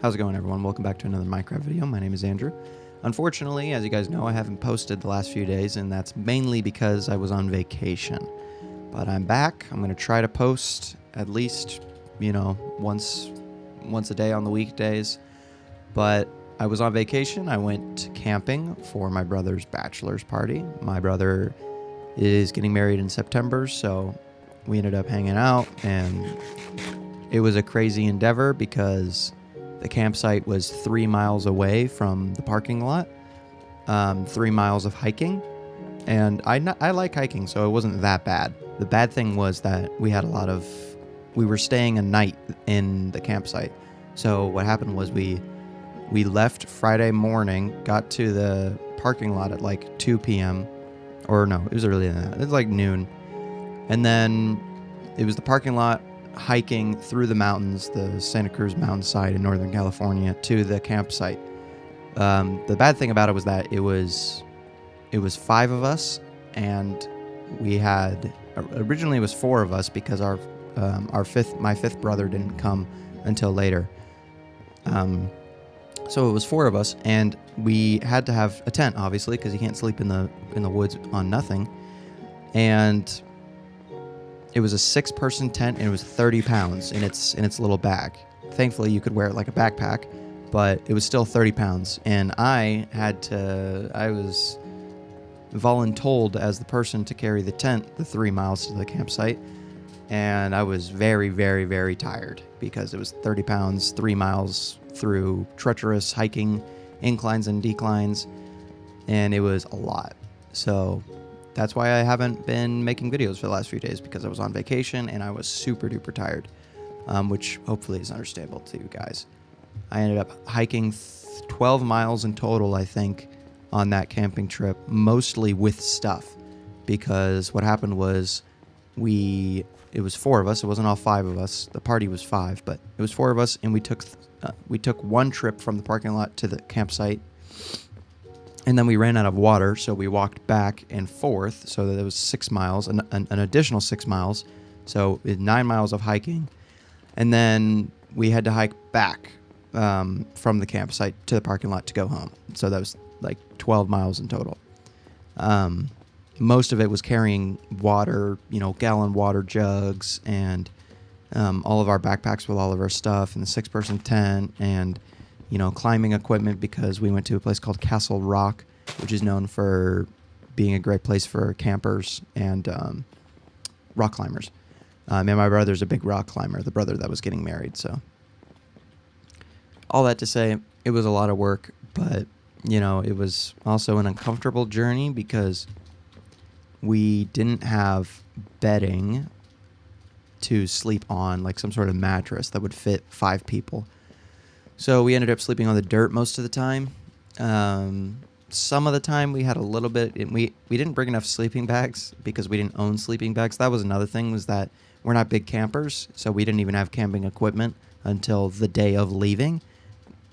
How's it going, everyone? Welcome back to another Minecraft video. My name is Andrew. Unfortunately, as you guys know, I haven't posted the last few days, and that's mainly because I was on vacation. But I'm back. I'm going to try to post at least, once a day on the weekdays. But I was on vacation. I went camping for my brother's bachelor's party. My brother is getting married in September, so we ended up hanging out, and it was a crazy endeavor because the campsite was 3 miles away from the parking lot, 3 miles of hiking, and I like hiking, so it wasn't that bad. The bad thing was that we were staying a night in the campsite. So what happened was we left Friday morning, got to the parking lot at like 2 p.m. Or no, it was earlier than that. It was like noon. And then it was the parking lot, hiking through the mountains, the Santa Cruz mountainside in Northern California, to the campsite. The bad thing about it was that it was 5 of us, and we had originally it was 4 of us because my fifth brother didn't come until later. So it was 4 of us, and we had to have a tent, obviously, because you can't sleep in the woods on nothing. And it was a 6-person tent, and it was 30 pounds in its little bag. Thankfully, you could wear it like a backpack, but it was still 30 pounds. And I was voluntold as the person to carry the tent the 3 miles to the campsite. And I was very, very, very tired because it was 30 pounds, 3 miles through treacherous hiking, inclines and declines, and it was a lot. So that's why I haven't been making videos for the last few days, because I was on vacation and I was super duper tired, which hopefully is understandable to you guys. I ended up hiking 12 miles in total, I think, on that camping trip, mostly with stuff, because what happened was it was 4 of us. It wasn't all 5 of us. The party was 5, but it was 4 of us, and we took one trip from the parking lot to the campsite. And then we ran out of water, so we walked back and forth, so that it was 6 miles, an additional 6 miles, so 9 miles of hiking. And then we had to hike back from the campsite to the parking lot to go home. So that was like 12 miles in total. Most of it was carrying water, gallon water jugs, and all of our backpacks with all of our stuff, and the 6-person tent, and climbing equipment, because we went to a place called Castle Rock, which is known for being a great place for campers and rock climbers. And my brother's a big rock climber, the brother that was getting married. So all that to say, it was a lot of work, but it was also an uncomfortable journey because we didn't have bedding to sleep on, like some sort of mattress that would fit 5 people. So we ended up sleeping on the dirt most of the time. Some of the time we had a little bit, and we didn't bring enough sleeping bags because we didn't own sleeping bags. That was another thing, was that we're not big campers, so we didn't even have camping equipment until the day of leaving,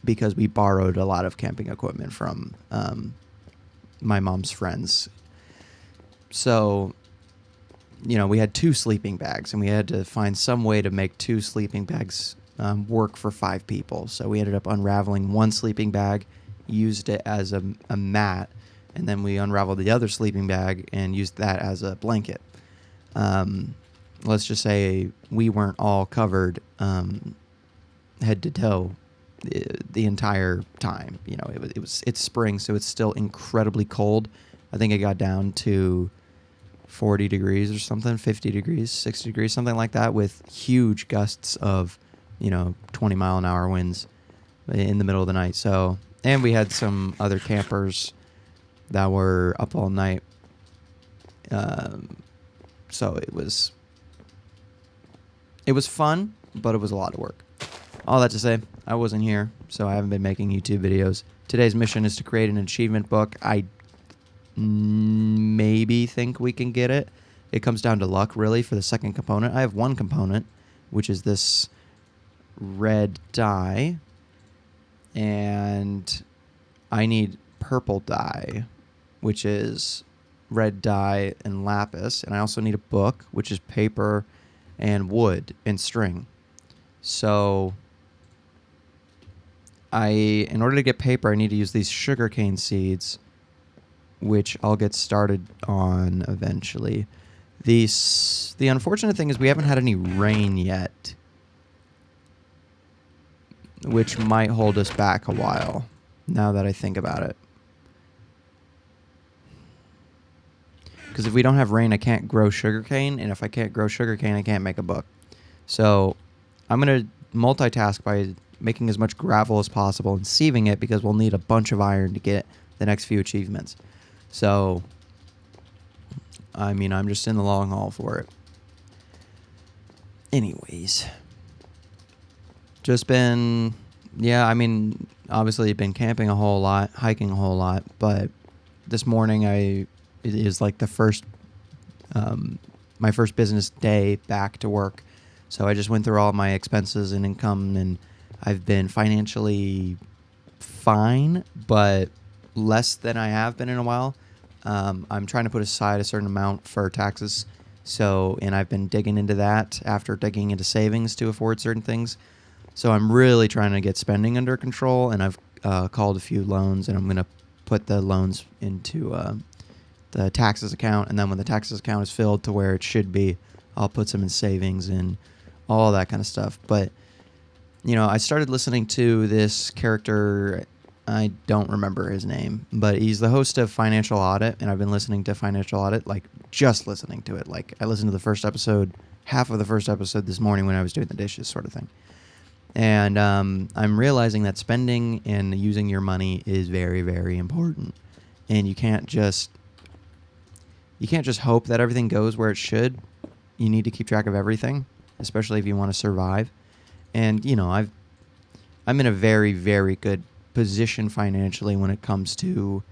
because we borrowed a lot of camping equipment from my mom's friends. So we had 2 sleeping bags, and we had to find some way to make 2 sleeping bags work for 5 people. So we ended up unraveling one sleeping bag, used it as a mat, and then we unraveled the other sleeping bag and used that as a blanket. Let's just say we weren't all covered head to toe the entire time. It's spring, so it's still incredibly cold. I think it got down to 40 degrees or something, 50 degrees, 60 degrees, something like that, with huge gusts of 20-mile-an-hour winds in the middle of the night. So, and we had some other campers that were up all night. So it was fun, but it was a lot of work. All that to say, I wasn't here, so I haven't been making YouTube videos. Today's mission is to create an achievement book. I maybe think we can get it. It comes down to luck, really, for the second component. I have one component, which is this red dye, and I need purple dye, which is red dye and lapis, and I also need a book, which is paper and wood and string. So in order to get paper, I need to use these sugarcane seeds, which I'll get started on eventually. The unfortunate thing is we haven't had any rain yet, which might hold us back a while, now that I think about it. Because if we don't have rain, I can't grow sugarcane, and if I can't grow sugarcane, I can't make a book. So I'm going to multitask by making as much gravel as possible and sieving it, because we'll need a bunch of iron to get the next few achievements. So, I mean, I'm just in the long haul for it. Anyways. Just been, obviously been camping a whole lot, hiking a whole lot, but this morning it is like the first, my first business day back to work. So I just went through all my expenses and income, and I've been financially fine, but less than I have been in a while. I'm trying to put aside a certain amount for taxes. And I've been digging into that after digging into savings to afford certain things. So I'm really trying to get spending under control, and I've called a few loans, and I'm going to put the loans into the taxes account, and then when the taxes account is filled to where it should be, I'll put some in savings and all that kind of stuff. But, I started listening to this character. I don't remember his name, but he's the host of Financial Audit, and I've been listening to Financial Audit, just listening to it. I listened to the first episode, half of the first episode this morning when I was doing the dishes, sort of thing. And I'm realizing that spending and using your money is very, very important. And you can't just hope that everything goes where it should. You need to keep track of everything, especially if you want to survive. And, I'm in a very, very good position financially when it comes to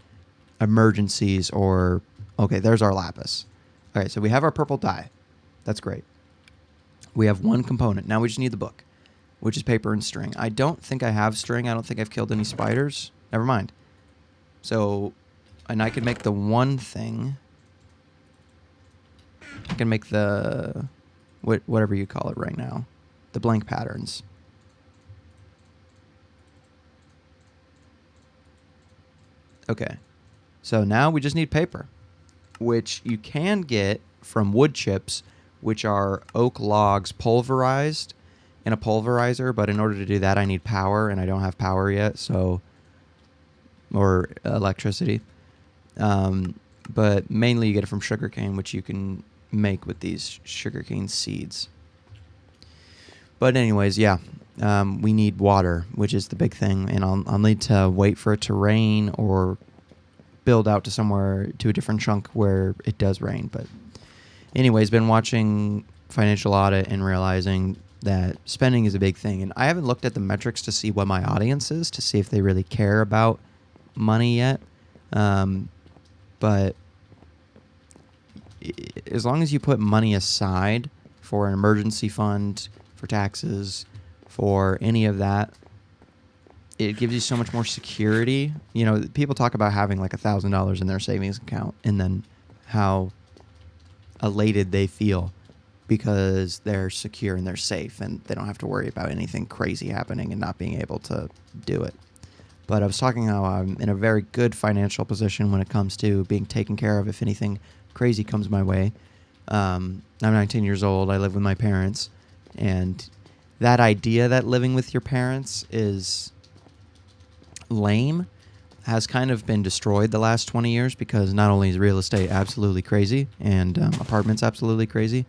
emergencies or, okay, there's our lapis. All right, so we have our purple dye. That's great. We have one component. Now we just need the book, which is paper and string. I don't think I have string. I don't think I've killed any spiders. Never mind. So, and I can make the one thing. I can make the, whatever you call it right now, the blank patterns. Okay. So now we just need paper, which you can get from wood chips, which are oak logs pulverized in a pulverizer, but in order to do that, I need power, and I don't have power yet, or electricity. But mainly you get it from sugarcane, which you can make with these sugarcane seeds. But anyways, yeah, we need water, which is the big thing, and I'll need to wait for it to rain or build out to a different chunk where it does rain. But anyways, been watching Financial Audit and realizing that spending is a big thing. And I haven't looked at the metrics to see what my audience is, to see if they really care about money yet. But as long as you put money aside for an emergency fund, for taxes, for any of that, it gives you so much more security. People talk about having like $1,000 in their savings account and then how elated they feel because they're secure and they're safe and they don't have to worry about anything crazy happening and not being able to do it. But I was talking how I'm in a very good financial position when it comes to being taken care of if anything crazy comes my way. I'm 19 years old. I live with my parents. And that idea that living with your parents is lame has kind of been destroyed the last 20 years because not only is real estate absolutely crazy and apartments absolutely crazy,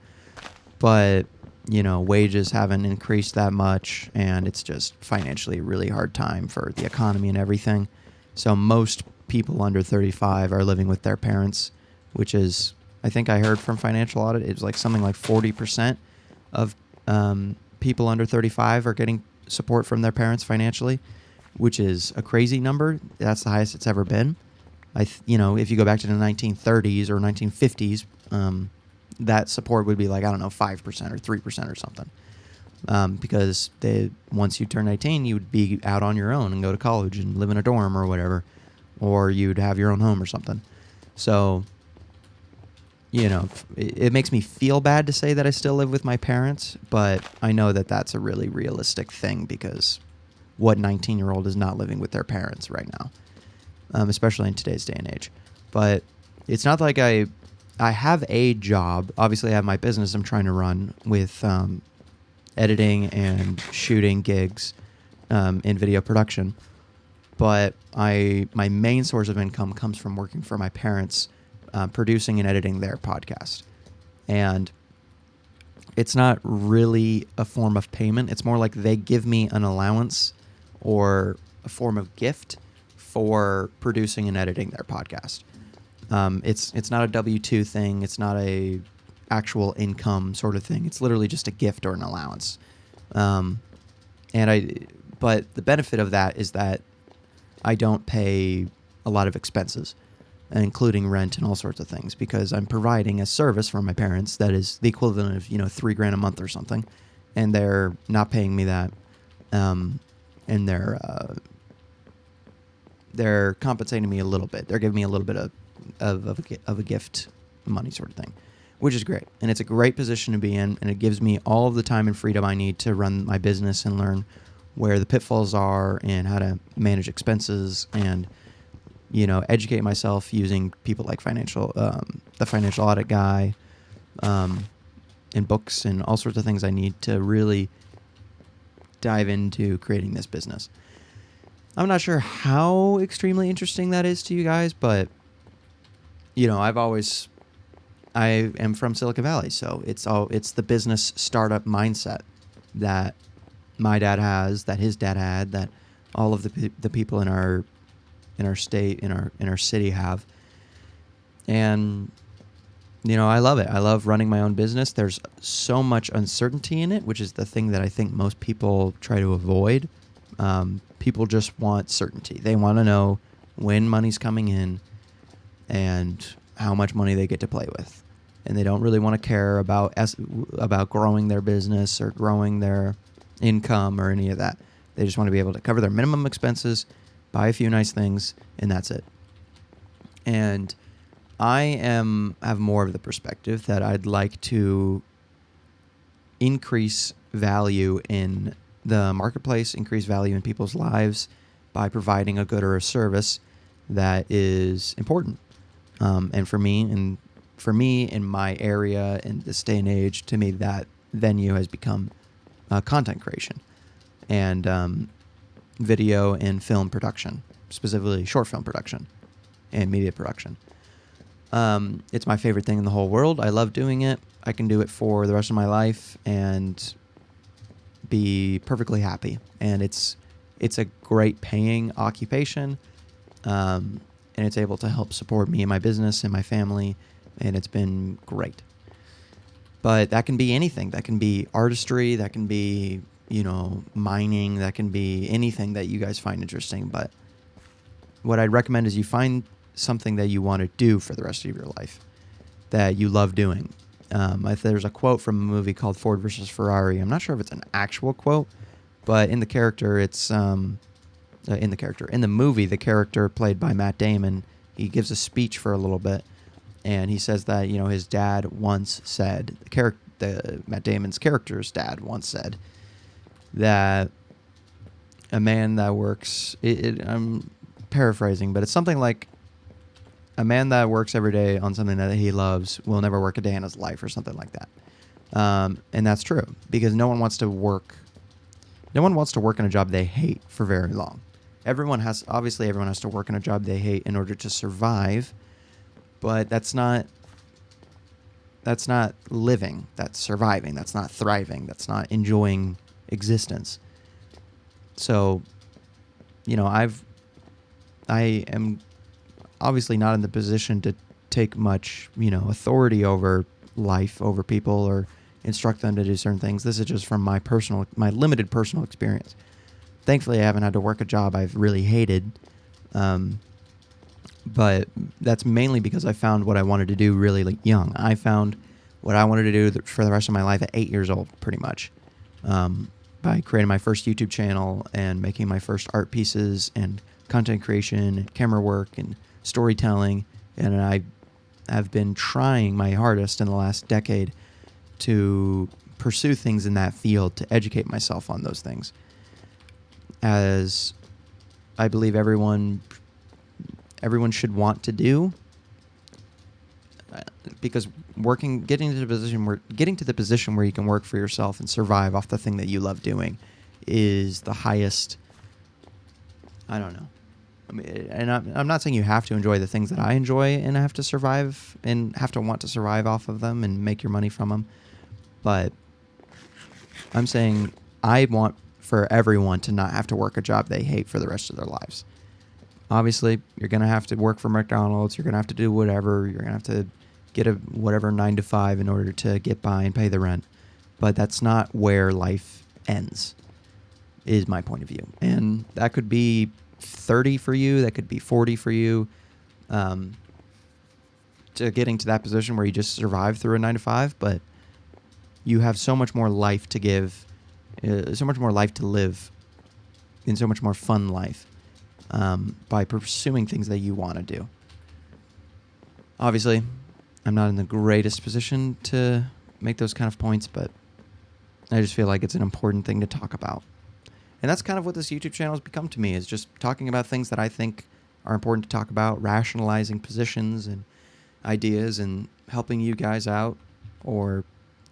but, wages haven't increased that much, and it's just financially a really hard time for the economy and everything. So most people under 35 are living with their parents, which is, I think I heard from Financial Audit, it was like something like 40% of people under 35 are getting support from their parents financially, which is a crazy number. That's the highest it's ever been. If you go back to the 1930s or 1950s, that support would be like, 5% or 3% or something. Because once you turn 18, you would be out on your own and go to college and live in a dorm or whatever, or you'd have your own home or something. So, it makes me feel bad to say that I still live with my parents, but I know that that's a really realistic thing because what 19-year-old is not living with their parents right now, especially in today's day and age. But it's not like I have a job. Obviously, I have my business I'm trying to run with editing and shooting gigs in video production. But my main source of income comes from working for my parents, producing and editing their podcast. And it's not really a form of payment. It's more like they give me an allowance or a form of gift for producing and editing their podcast. It's not a W-2 thing. It's not a actual income sort of thing. It's literally just a gift or an allowance. But the benefit of that is that I don't pay a lot of expenses, including rent and all sorts of things, because I'm providing a service for my parents that is the equivalent of, $3,000 a month or something, and they're not paying me that, and they're compensating me a little bit. They're giving me a little bit of a gift money sort of thing, which is great, and it's a great position to be in, and it gives me all of the time and freedom I need to run my business and learn where the pitfalls are and how to manage expenses and educate myself using people like the financial audit guy, and books and all sorts of things I need to really dive into creating this business. I'm not sure how extremely interesting that is to you guys, but I am from Silicon Valley, so it's the business startup mindset that my dad has, that his dad had, that all of the people in our state, in our city have. And I love it. I love running my own business. There's so much uncertainty in it, which is the thing that I think most people try to avoid. People just want certainty. They want to know when money's coming in and how much money they get to play with. And they don't really want to care about growing their business or growing their income or any of that. They just want to be able to cover their minimum expenses, buy a few nice things, and that's it. And I have more of the perspective that I'd like to increase value in the marketplace, increase value in people's lives by providing a good or a service that is important. And for me, in my area, in this day and age, to me, that venue has become content creation and video and film production, specifically short film production and media production. It's my favorite thing in the whole world. I love doing it. I can do it for the rest of my life and be perfectly happy. And it's a great paying occupation, and it's able to help support me and my business and my family, and it's been great. But that can be anything. That can be artistry. That can be, mining. That can be anything that you guys find interesting. But what I'd recommend is you find something that you want to do for the rest of your life that you love doing. There's a quote from a movie called Ford versus Ferrari. I'm not sure if it's an actual quote, but in the character, in the movie, the character played by Matt Damon, he gives a speech for a little bit. And he says that, his dad once said, Matt Damon's character's dad once said that a man that works, I'm paraphrasing, but it's something like a man that works every day on something that he loves will never work a day in his life or something like that. And that's true, because no one wants to work in a job they hate for very long. Everyone has to work in a job they hate in order to survive. But that's not living. That's surviving. That's not thriving. That's not enjoying existence. So, I am obviously not in the position to take much, authority over life, over people, or instruct them to do certain things. This is just from my limited personal experience. Thankfully, I haven't had to work a job I've really hated. But that's mainly because I found what I wanted to do really young. I found what I wanted to do for the rest of my life at 8 years old, pretty much, by creating my first YouTube channel and making my first art pieces and content creation and camera work and storytelling. And I have been trying my hardest in the last decade to pursue things in that field, to educate myself on those things. as I believe everyone should want to do, because getting to the position where you can work for yourself and survive off the thing that you love doing is the highest. I don't know. I mean, and I'm not saying you have to enjoy the things that I enjoy and have to survive and have to want to survive off of them and make your money from them, but I'm saying I want for everyone to not have to work a job they hate for the rest of their lives. Obviously, you're going to have to work for McDonald's. You're going to have to do whatever. You're going to have to get a whatever 9 to 5 in order to get by and pay the rent. But that's not where life ends, is my point of view. And that could be 30 for you. That could be 40 for you. To getting to that position where you just survive through a 9 to 5. But you have so much more life to give, so much more life to live, and so much more fun life by pursuing things that you want to do. Obviously, I'm not in the greatest position to make those kind of points, but I just feel like it's an important thing to talk about. And that's kind of what this YouTube channel has become to me, is just talking about things that I think are important to talk about, rationalizing positions and ideas and helping you guys out, or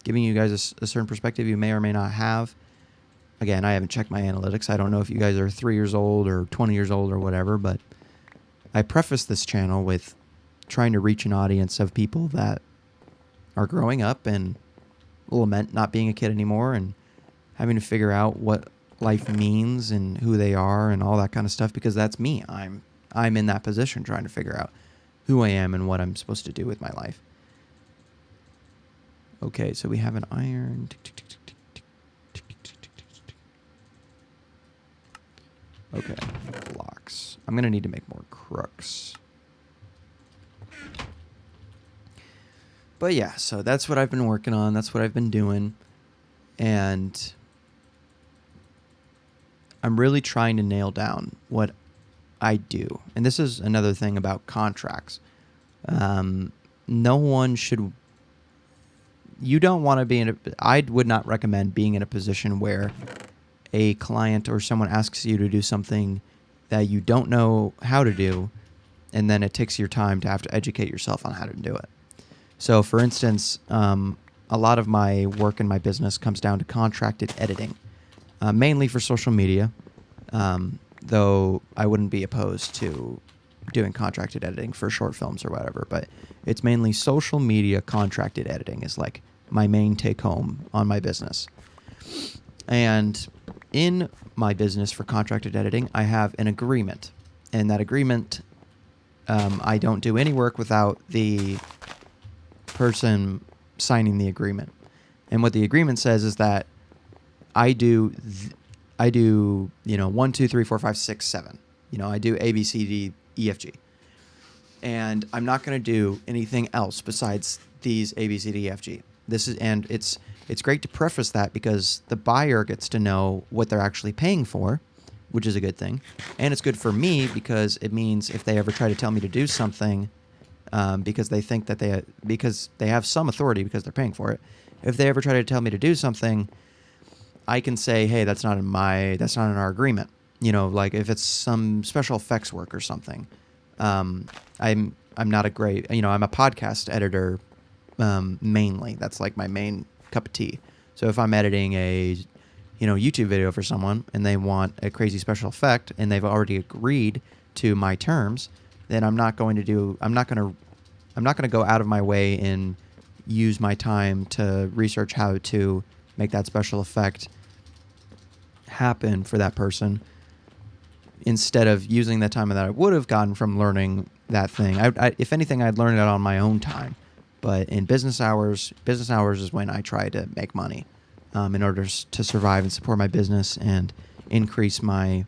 giving you guys a certain perspective you may or may not have. Again, I haven't checked my analytics. I don't know if you guys are 3 years old or 20 years old or whatever, but I preface this channel with trying to reach an audience of people that are growing up and lament not being a kid anymore and having to figure out what life means and who they are and all that kind of stuff, because that's me. I'm in that position trying to figure out who I am and what I'm supposed to do with my life. Okay, so we have an iron. Okay, blocks. I'm going to need to make more crooks. But yeah, so that's what I've been working on. That's what I've been doing. And I'm really trying to nail down what I do. And this is another thing about contracts. No one should... You don't want to be in a... I would not recommend being in a position where a client or someone asks you to do something that you don't know how to do, and then it takes your time to have to educate yourself on how to do it. So, for instance, a lot of my work in my business comes down to contracted editing, mainly for social media, though I wouldn't be opposed to doing contracted editing for short films or whatever, but it's mainly social media contracted editing is like my main take home on my business. And in my business for contracted editing, I have an agreement, and that agreement, I don't do any work without the person signing the agreement. And what the agreement says is that I do 1, 2, 3, 4, 5, 6, 7. I do A, B, C, D, E, F, G. And I'm not going to do anything else besides these A, B, C, D, E, F, G. It's great to preface that because the buyer gets to know what they're actually paying for, which is a good thing. And it's good for me because it means if they ever try to tell me to do something, because they think that because they have some authority because they're paying for it, if they ever try to tell me to do something, I can say, hey, that's not in our agreement. Like if it's some special effects work or something. I'm not a great, I'm a podcast editor, mainly. That's like my main cup of tea. So if I'm editing a, YouTube video for someone and they want a crazy special effect and they've already agreed to my terms, then I'm not going to go out of my way and use my time to research how to make that special effect happen for that person, instead of using the time that I would have gotten from learning that thing. If anything, I'd learn it on my own time. But in business hours is when I try to make money in order to survive and support my business and increase my...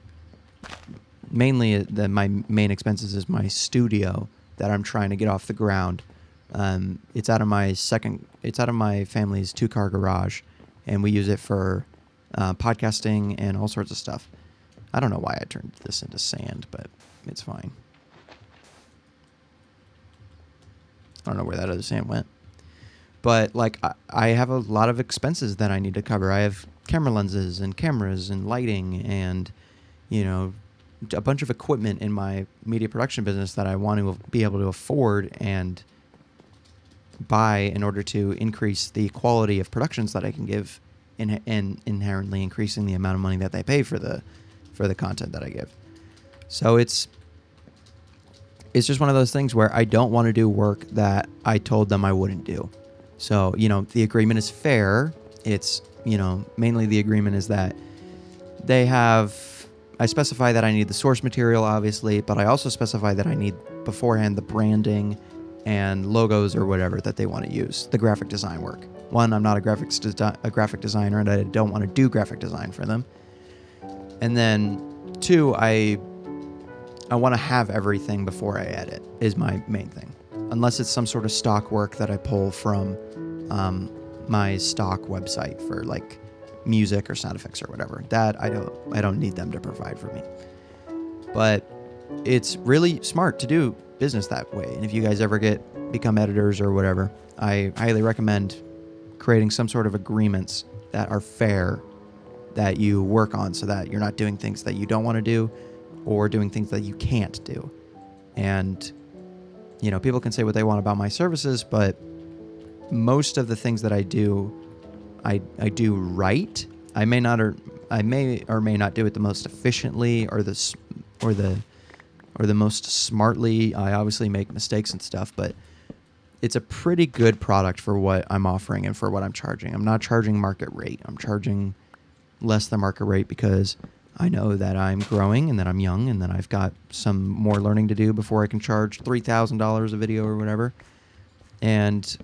Mainly, my main expenses is my studio that I'm trying to get off the ground. It's out of my family's 2-car garage, and we use it for podcasting and all sorts of stuff. I don't know why I turned this into sand, but it's fine. I don't know where that other sand went. But like I have a lot of expenses that I need to cover. I have camera lenses and cameras and lighting and you know, a bunch of equipment in my media production business that I want to be able to afford and buy in order to increase the quality of productions that I can give, and inherently increasing the amount of money that they pay for the content that I give. So it's just one of those things where I don't want to do work that I told them I wouldn't do. So, you know, the agreement is fair. It's, you know, mainly the agreement is that I specify that I need the source material, obviously, but I also specify that I need beforehand the branding and logos or whatever that they want to use, the graphic design work. One, I'm not a graphic designer, and I don't want to do graphic design for them. And then two, I want to have everything before I edit is my main thing. Unless it's some sort of stock work that I pull from my stock website for like music or sound effects or whatever. That I don't need them to provide for me. But it's really smart to do business that way. And if you guys ever become editors or whatever, I highly recommend creating some sort of agreements that are fair that you work on, so that you're not doing things that you don't want to do or doing things that you can't do. And, you know, people can say what they want about my services, but most of the things that I do, I do right. I may or may not do it the most efficiently or the most smartly. I obviously make mistakes and stuff, but it's a pretty good product for what I'm offering and for what I'm charging. I'm not charging market rate. I'm charging less than market rate because I know that I'm growing and that I'm young and that I've got some more learning to do before I can charge $3,000 a video or whatever. And,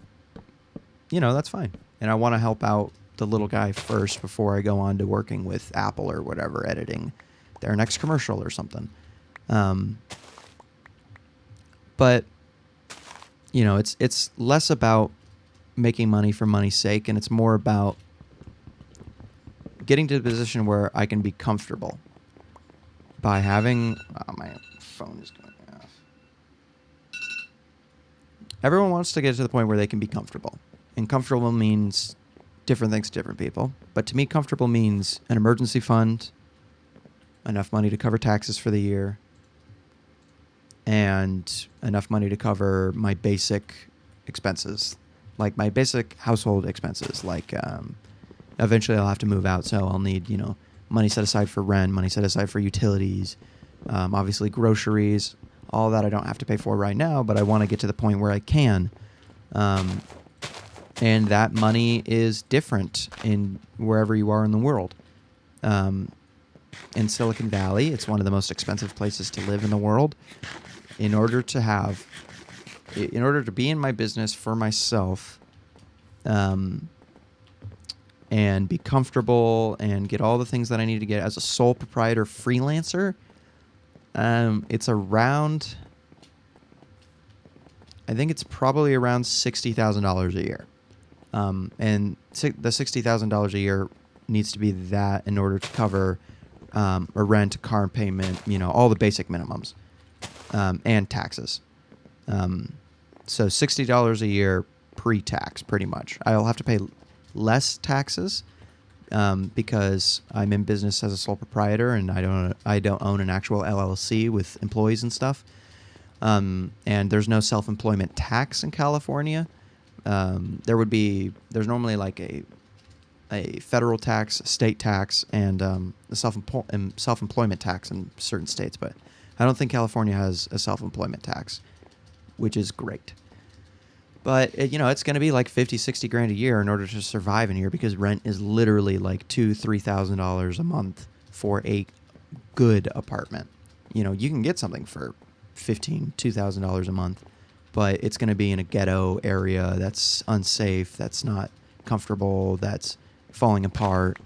you know, that's fine. And I want to help out the little guy first before I go on to working with Apple or whatever, editing their next commercial or something. But, you know, it's less about making money for money's sake, and it's more about getting to the position where I can be comfortable by having... Oh, my phone is going off. Everyone wants to get to the point where they can be comfortable. And comfortable means different things to different people. But to me, comfortable means an emergency fund, enough money to cover taxes for the year, and enough money to cover my basic expenses, like my basic household expenses, like... eventually I'll have to move out, so I'll need, you know, money set aside for rent, money set aside for utilities, obviously groceries, all that I don't have to pay for right now, but I want to get to the point where I can. And that money is different in wherever you are in the world. In Silicon Valley, it's one of the most expensive places to live in the world. In order to be in my business for myself, and be comfortable and get all the things that I need to get as a sole proprietor freelancer, it's around, I think it's probably around $60,000 a year. And the $60,000 a year needs to be that in order to cover a rent, car payment, you know, all the basic minimums, and taxes. So $60 a year pre-tax, pretty much. I'll have to pay less taxes because I'm in business as a sole proprietor and I don't own an actual LLC with employees and stuff. And there's no self-employment tax in California. There's normally like a federal tax, state tax, and a self-employment tax in certain states, but I don't think California has a self-employment tax, which is great. But, you know, it's going to be like $50, $60 a year in order to survive in here because rent is literally like $2,000-$3,000 a month for a good apartment. You know, you can get something for $2,000 a month, but it's going to be in a ghetto area that's unsafe, that's not comfortable, that's falling apart.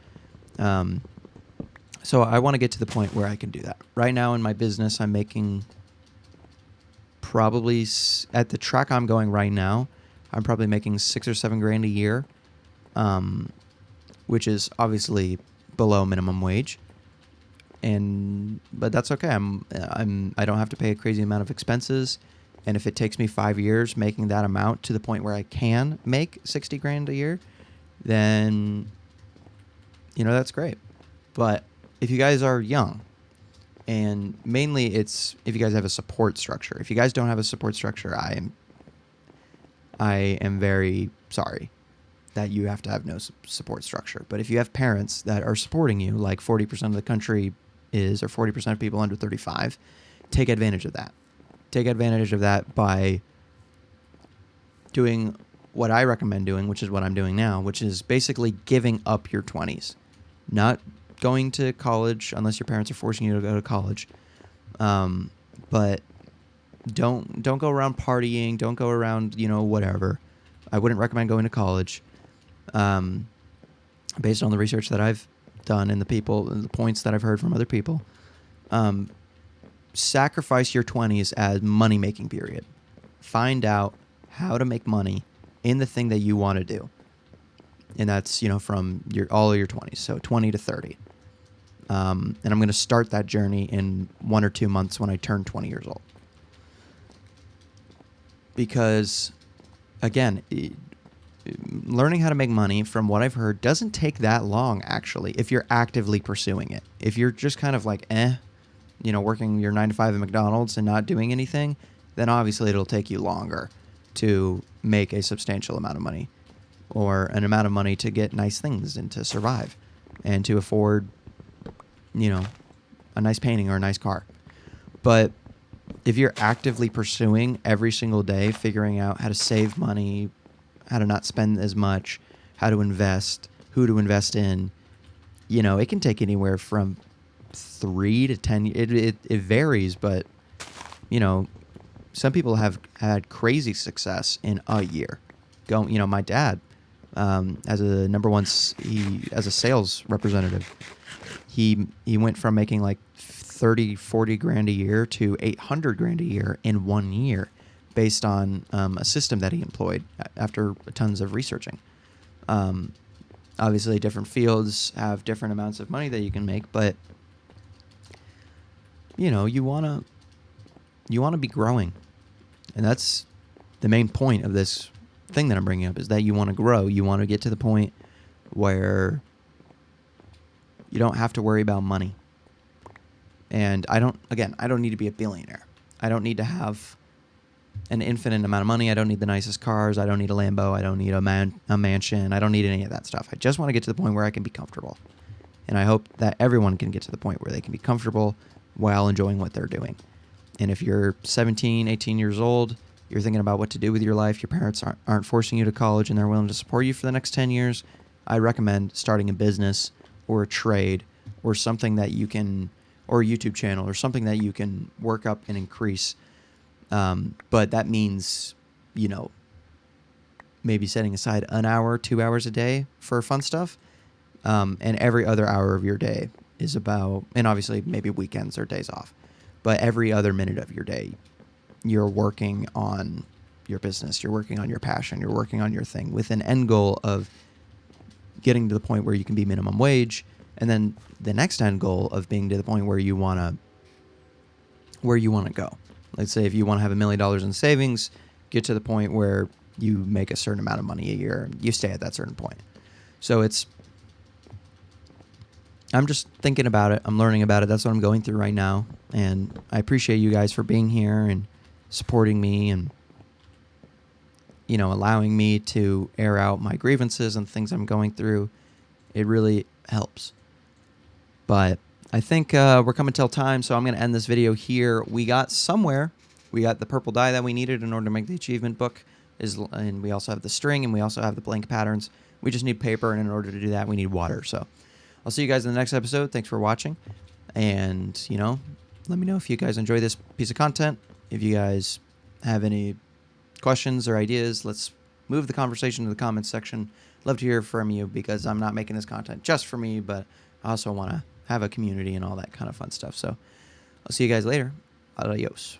So I want to get to the point where I can do that. Right now in my business, I'm making... probably at the track I'm going right now, I'm probably making $6 or $7 a year, which is obviously below minimum wage. But that's okay. I don't have to pay a crazy amount of expenses, and if it takes me 5 years making that amount to the point where I can make $60,000 a year, then, you know, that's great. But if you guys are young And mainly it's if you guys have a support structure. If you guys don't have a support structure, I am very sorry that you have to have no support structure. But if you have parents that are supporting you, like 40% of the country is, or 40% of people under 35, take advantage of that. Take advantage of that by doing what I recommend doing, which is what I'm doing now, which is basically giving up your 20s. Not going to college unless your parents are forcing you to go to college. But don't go around partying. Don't go around, whatever. I wouldn't recommend going to college. Based on the research that I've done and the points that I've heard from other people, sacrifice your 20s as money-making period. Find out how to make money in the thing that you want to do. And that's, from all of your 20s, so 20 to 30. And I'm going to start that journey in 1 or 2 months when I turn 20 years old. Because, again, learning how to make money, from what I've heard, doesn't take that long, actually, if you're actively pursuing it. If you're just kind of like, working your 9 to 5 at McDonald's and not doing anything, then obviously it'll take you longer to make a substantial amount of money, or an amount of money to get nice things and to survive and to afford, a nice painting or a nice car. But if you're actively pursuing every single day, figuring out how to save money, how to not spend as much, how to invest, who to invest in, it can take anywhere from 3 to 10. It varies, but, some people have had crazy success in a year. My dad, as a sales representative, he went from making like 30, 40 grand a year to 800 grand a year in 1 year, based on a system that he employed after tons of researching. Obviously, different fields have different amounts of money that you can make, but you want to be growing, and that's the main point of this thing that I'm bringing up, is that you want to grow. You want to get to the point where you don't have to worry about money. And I don't need to be a billionaire. I don't need to have an infinite amount of money. I don't need the nicest cars. I don't need a Lambo. I don't need a mansion. I don't need any of that stuff. I just want to get to the point where I can be comfortable. And I hope that everyone can get to the point where they can be comfortable while enjoying what they're doing. And if you're 17, 18 years old, you're thinking about what to do with your life, your parents aren't forcing you to college, and they're willing to support you for the next 10 years, I recommend starting a business or a trade or something that you can, or a YouTube channel or something that you can work up and increase. But that means, maybe setting aside an hour, 2 hours a day for fun stuff. And every other hour of your day is about, and obviously maybe weekends or days off, but every other minute of your day, you're working on your business, you're working on your passion, you're working on your thing with an end goal of getting to the point where you can be minimum wage. And then the next end goal of being to the point where you want to go. Let's say if you want to have $1 million in savings, get to the point where you make a certain amount of money a year, you stay at that certain point. So I'm just thinking about it. I'm learning about it. That's what I'm going through right now. And I appreciate you guys for being here and supporting me and, allowing me to air out my grievances and things I'm going through. It really helps. But I think we're coming till time, so I'm going to end this video here. We got the purple dye that we needed in order to make the achievement book, and we also have the string, and we also have the blank patterns. We just need paper, and in order to do that, we need water. So I'll see you guys in the next episode. Thanks for watching. And, let me know if you guys enjoy this piece of content. If you guys have any questions or ideas, let's move the conversation to the comments section. Love to hear from you, because I'm not making this content just for me, but I also want to have a community and all that kind of fun stuff. So I'll see you guys later. Adios.